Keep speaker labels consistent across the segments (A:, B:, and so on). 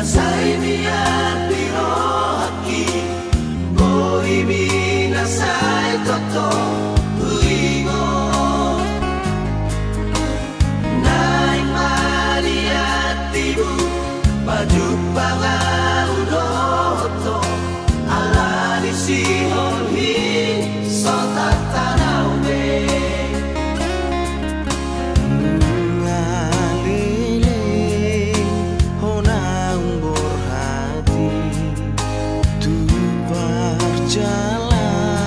A: Sai miat biro haki Boi mina sai toto Uigo Nai mariat tibu Baju pangal udoto Ala di sihon hi Sotat tanau be
B: Jalan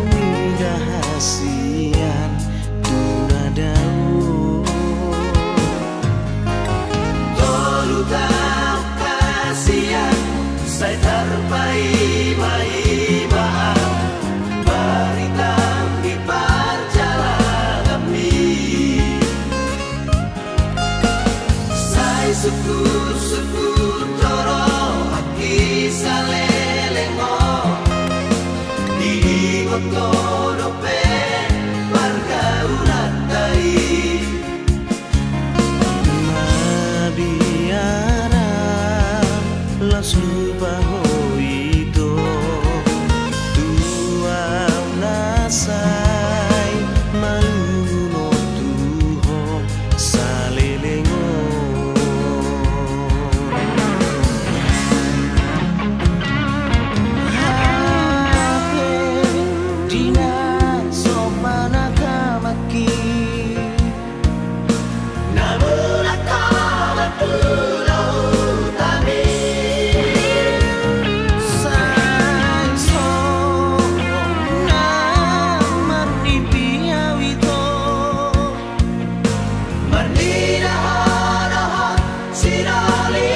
B: mindah hasian tuna daun
A: Tolu tau kasihan Saya terpai mai baang Baritang di perjalanan mi Saya suku-suku toro haki salelengo Kono pe pergaulan tai
B: Mabiara langsung itu Tuau nasai maluno tuho salelengo
A: Namun akan pulau tami
B: Saiso naman ipiyawito
A: Maninahan sinali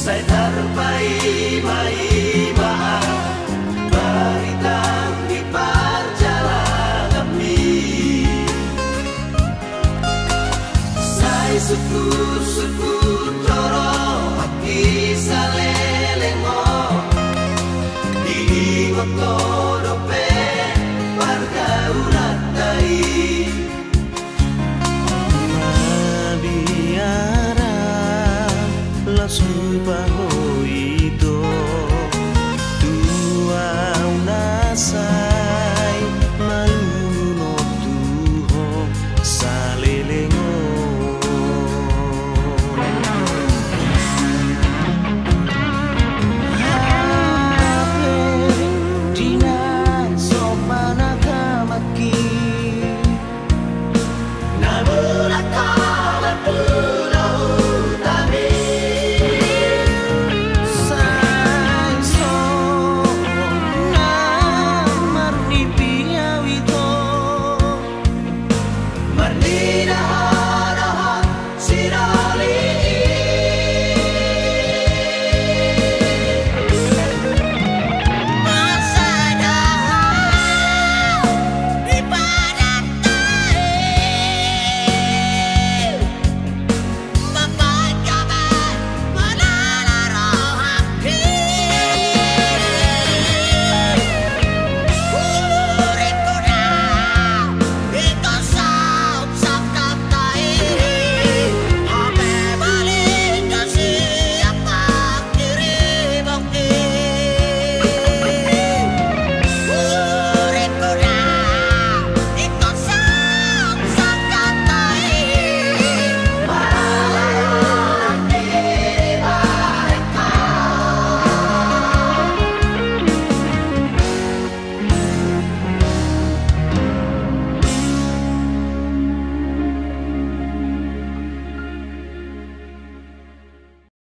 A: Saya terpai mai baang Baritang di perjalanan mi Saya suku-suku toro haki salelengo Di ngoto